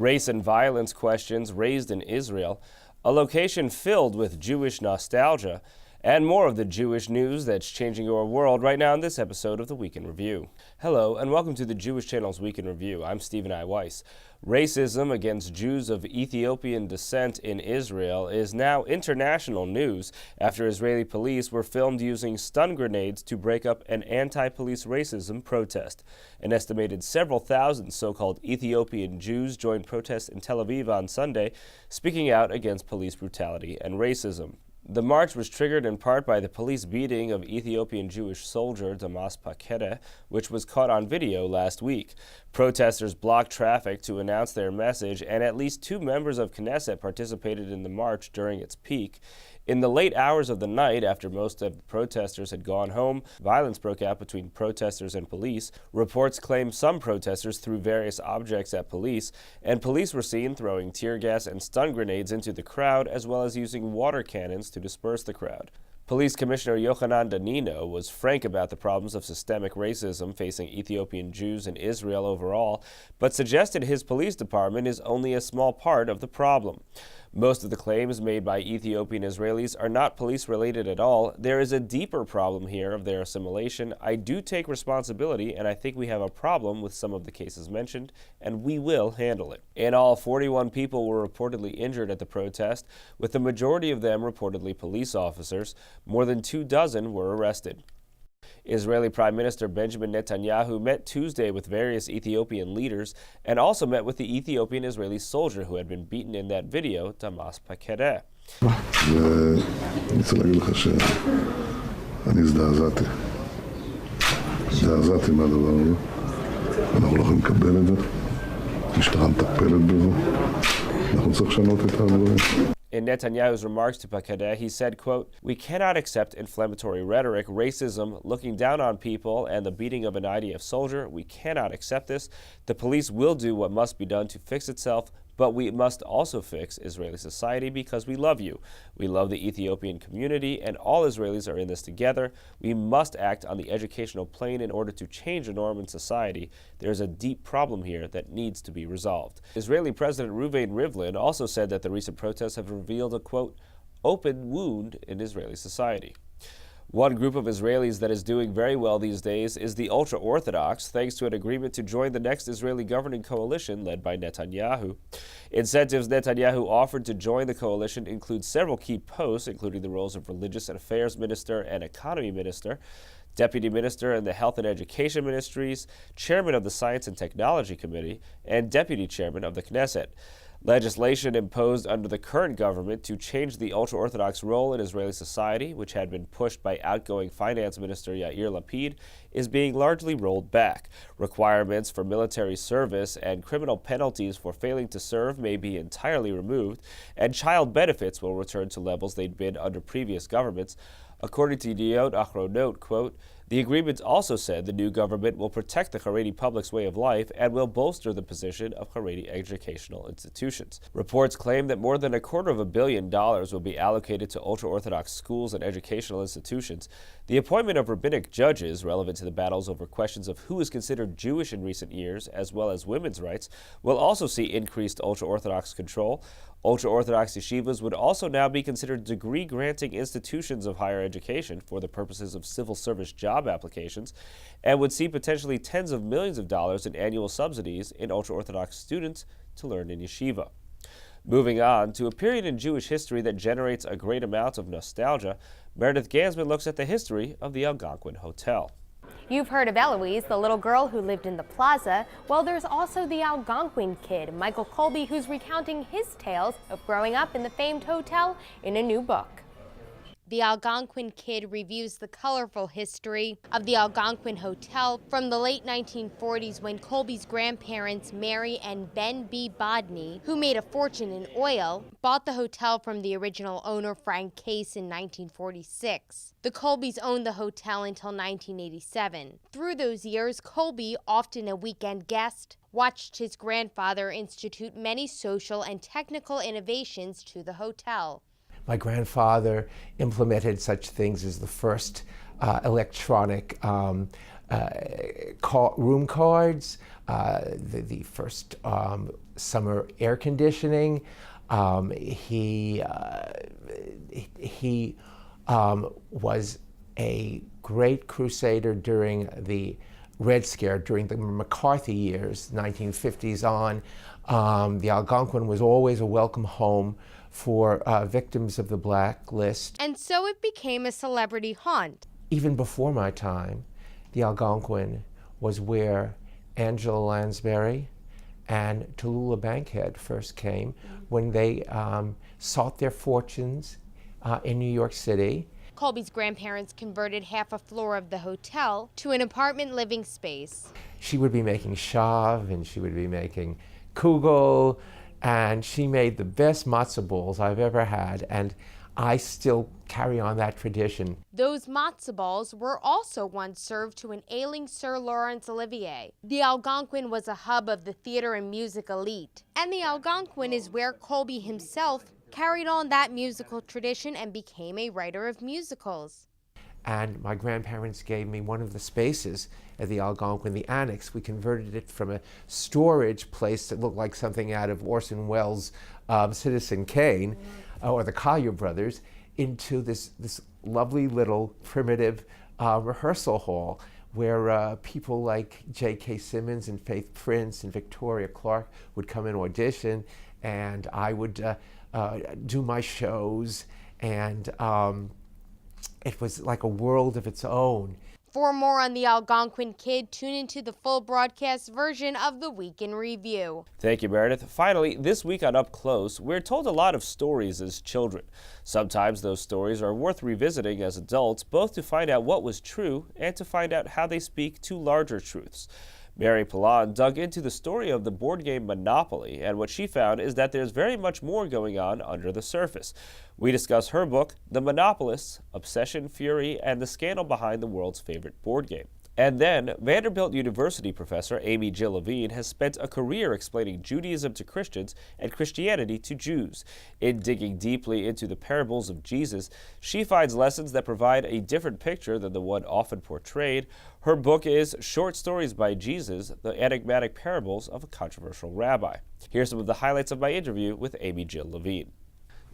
race and violence questions raised in Israel, a location filled with Jewish nostalgia, and more of the Jewish news that's changing your world right now in this episode of the Week in Review. Hello, and welcome to the Jewish Channel's Week in Review. I'm Stephen I. Weiss. Racism against Jews of Ethiopian descent in Israel is now international news after Israeli police were filmed using stun grenades to break up an anti-police racism protest. An estimated several thousand so-called Ethiopian Jews joined protests in Tel Aviv on Sunday, speaking out against police brutality and racism. The march was triggered in part by the police beating of Ethiopian Jewish soldier Damas Pakede, which was caught on video last week. Protesters blocked traffic to announce their message, and at least 2 members of Knesset participated in the march during its peak. In the late hours of the night, after most of the protesters had gone home, violence broke out between protesters and police. Reports claim some protesters threw various objects at police, and police were seen throwing tear gas and stun grenades into the crowd, as well as using water cannons to disperse the crowd. Police Commissioner Yochanan Danino was frank about the problems of systemic racism facing Ethiopian Jews in Israel overall, but suggested his police department is only a small part of the problem. Most of the claims made by Ethiopian Israelis are not police-related at all. There is a deeper problem here of their assimilation. I do take responsibility, and I think we have a problem with some of the cases mentioned, and we will handle it. In all, 41 people were reportedly injured at the protest, with the majority of them reportedly police officers. More than 24 were arrested. Israeli Prime Minister Benjamin Netanyahu met Tuesday with various Ethiopian leaders and also met with the Ethiopian-Israeli soldier who had been beaten in that video, Damas Pakede. אני רוצה להגיד לך שאני הזדעזעתי מהדבר הזה. אנחנו לא יכולים לקבל את זה. המשטרה מטפלת בזה. אנחנו צריכים לשנות את הדברים. In Netanyahu's remarks to Pakede, he said, quote, "We cannot accept inflammatory rhetoric, racism, looking down on people, and the beating of an IDF soldier. We cannot accept this. The police will do what must be done to fix itself, but we must also fix Israeli society because we love you. We love the Ethiopian community, and all Israelis are in this together. We must act on the educational plane in order to change a norm in society. There is a deep problem here that needs to be resolved." Israeli President Reuven Rivlin also said that the recent protests have revealed a, quote, "open wound in Israeli society." One group of Israelis that is doing very well these days is the ultra-Orthodox, thanks to an agreement to join the next Israeli governing coalition led by Netanyahu. Incentives Netanyahu offered to join the coalition include several key posts, including the roles of Religious Affairs Minister and Economy Minister, Deputy Minister in the Health and Education Ministries, Chairman of the Science and Technology Committee, and Deputy Chairman of the Knesset. Legislation imposed under the current government to change the ultra-Orthodox role in Israeli society, which had been pushed by outgoing Finance Minister Yair Lapid, is being largely rolled back. Requirements for military service and criminal penalties for failing to serve may be entirely removed, and child benefits will return to levels they'd been under previous governments. According to Yediot Achronot, quote, "The agreement also said the new government will protect the Haredi public's way of life and will bolster the position of Haredi educational institutions." Reports claim that more than $250 million will be allocated to ultra-Orthodox schools and educational institutions. The appointment of rabbinic judges relevant to the battles over questions of who is considered Jewish in recent years, as well as women's rights, will also see increased ultra-Orthodox control. Ultra-Orthodox yeshivas would also now be considered degree-granting institutions of higher education for the purposes of civil service job applications, and would see potentially tens of millions of dollars in annual subsidies in ultra-Orthodox students to learn in yeshiva. Moving on to a period in Jewish history that generates a great amount of nostalgia, Meredith Gansman looks at the history of the Algonquin Hotel. You've heard of Eloise, the little girl who lived in the plaza. Well, there's also the Algonquin kid, Michael Colby, who's recounting his tales of growing up in the famed hotel in a new book. The Algonquin Kid reviews the colorful history of the Algonquin Hotel from the late 1940s when Colby's grandparents, Mary and Ben B. Bodney, who made a fortune in oil, bought the hotel from the original owner, Frank Case, in 1946. The Colbys owned the hotel until 1987. Through those years, Colby, often a weekend guest, watched his grandfather institute many social and technical innovations to the hotel. My grandfather implemented such things as the first electronic room cards, the first summer air conditioning. He was a great crusader during the Red Scare, during the McCarthy years, 1950s on. The Algonquin was always a welcome home for victims of the blacklist. And so it became a celebrity haunt. Even before my time, the Algonquin was where Angela Lansbury and Tallulah Bankhead first came when they sought their fortunes in New York City. Colby's grandparents converted half a floor of the hotel to an apartment living space. She would be making shav, and she would be making kugel, and she made the best matzo balls I've ever had, and I still carry on that tradition. Those matzo balls were also once served to an ailing Sir Laurence Olivier. The Algonquin was a hub of the theater and music elite, and the Algonquin is where Colby himself carried on that musical tradition and became a writer of musicals. And my grandparents gave me one of the spaces at the Algonquin, the annex. We converted it from a storage place that looked like something out of Orson Welles' Citizen Kane or the Collier Brothers into this lovely little primitive rehearsal hall where people like J.K. Simmons and Faith Prince and Victoria Clark would come and audition, and I would do my shows, and it was like a world of its own. For more on the Algonquin Kid, tune into the full broadcast version of the Week in Review. Thank you, Meredith. Finally, this week on Up Close, we're told a lot of stories as children. Sometimes those stories are worth revisiting as adults, both to find out what was true and to find out how they speak to larger truths. Mary Pallon dug into the story of the board game Monopoly, and what she found is that there's very much more going on under the surface. We discuss her book, The Monopolists, Obsession, Fury, and the Scandal Behind the World's Favorite Board Game. And then, Vanderbilt University professor Amy Jill Levine has spent a career explaining Judaism to Christians and Christianity to Jews. In digging deeply into the parables of Jesus, she finds lessons that provide a different picture than the one often portrayed. Her book is Short Stories by Jesus, the Enigmatic Parables of a Controversial Rabbi. Here's some of the highlights of my interview with Amy Jill Levine.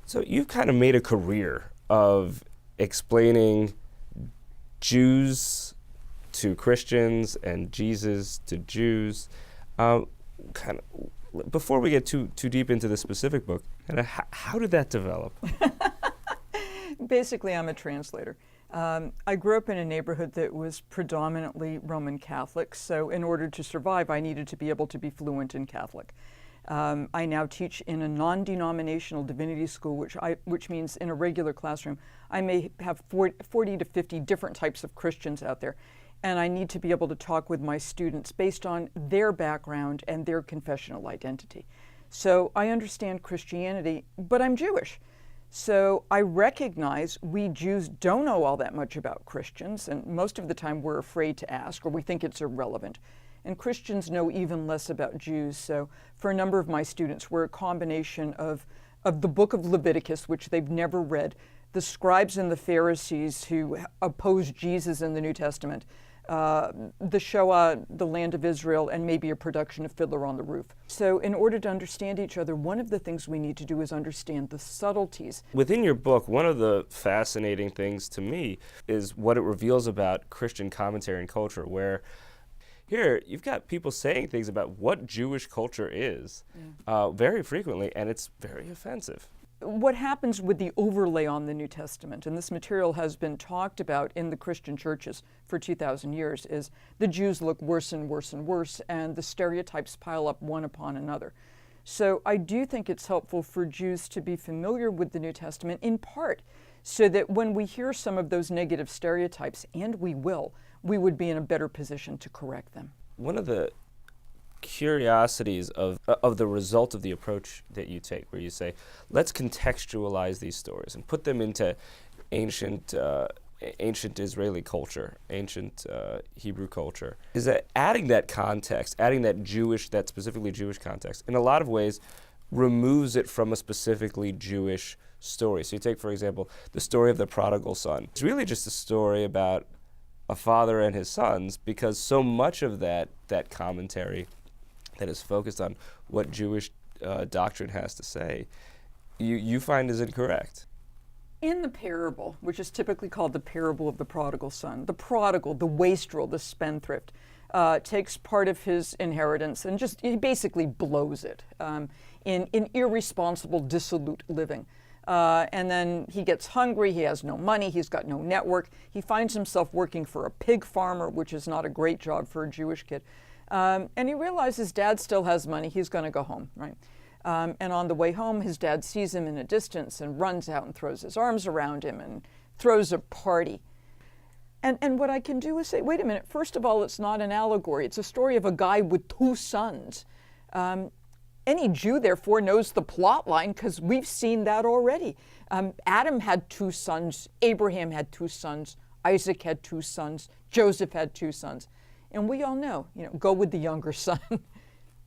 So you've kind of made a career of explaining Jews to Christians and Jesus to Jews. Before we get too deep into the specific book, how did that develop? Basically, I'm a translator. I grew up in a neighborhood that was predominantly Roman Catholic, so in order to survive, I needed to be able to be fluent in Catholic. I now teach in a non-denominational divinity school, which means in a regular classroom, I may have 40 to 50 different types of Christians out there. And I need to be able to talk with my students based on their background and their confessional identity. So I understand Christianity, but I'm Jewish. So I recognize we Jews don't know all that much about Christians, and most of the time we're afraid to ask, or we think it's irrelevant. And Christians know even less about Jews. So for a number of my students, we're a combination of the book of Leviticus, which they've never read, the scribes and the Pharisees who opposed Jesus in the New Testament, the Shoah, the land of Israel, and maybe a production of Fiddler on the Roof. So in order to understand each other, one of the things we need to do is understand the subtleties. Within your book, one of the fascinating things to me is what it reveals about Christian commentary and culture, where here you've got people saying things about what Jewish culture is very frequently, and it's very offensive. What happens with the overlay on the New Testament, and this material has been talked about in the Christian churches for 2,000 years, is the Jews look worse and worse and worse, and the stereotypes pile up one upon another. So I do think it's helpful for Jews to be familiar with the New Testament, in part so that when we hear some of those negative stereotypes, and we will, we would be in a better position to correct them. One of the curiosities of the result of the approach that you take, where you say, let's contextualize these stories and put them into ancient Israeli culture, ancient Hebrew culture, is that adding that context, adding that specifically Jewish context, in a lot of ways removes it from a specifically Jewish story. So you take, for example, the story of the prodigal son. It's really just a story about a father and his sons, because so much of that commentary that is focused on what Jewish doctrine has to say, you find is incorrect. In the parable, which is typically called the parable of the prodigal son, the prodigal, the wastrel, the spendthrift, takes part of his inheritance and he basically blows it in irresponsible, dissolute living. And then he gets hungry, he has no money, he's got no network. He finds himself working for a pig farmer, which is not a great job for a Jewish kid. And he realizes dad still has money, he's going to go home, right? And on the way home, his dad sees him in a distance and runs out and throws his arms around him and throws a party. And what I can do is say, wait a minute, first of all, it's not an allegory. It's a story of a guy with two sons. Any Jew, therefore, knows the plot line because we've seen that already. Adam had two sons, Abraham had two sons, Isaac had two sons, Joseph had two sons. And we all know, go with the younger son.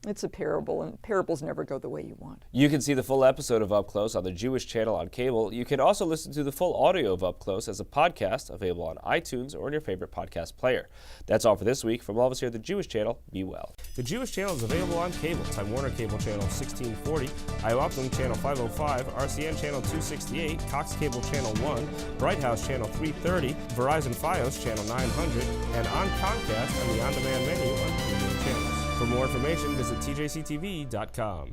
It's a parable, and parables never go the way you want. You can see the full episode of Up Close on the Jewish channel on cable. You can also listen to the full audio of Up Close as a podcast available on iTunes or in your favorite podcast player. That's all for this week. From all of us here at the Jewish channel, be well. The Jewish channel is available on cable. Time Warner Cable Channel 1640, IOPLING Channel 505, RCN Channel 268, Cox Cable Channel 1, Bright House Channel 330, Verizon Fios Channel 900, and on Comcast on the on-demand menu on premium channels. For more information, visit tjctv.com.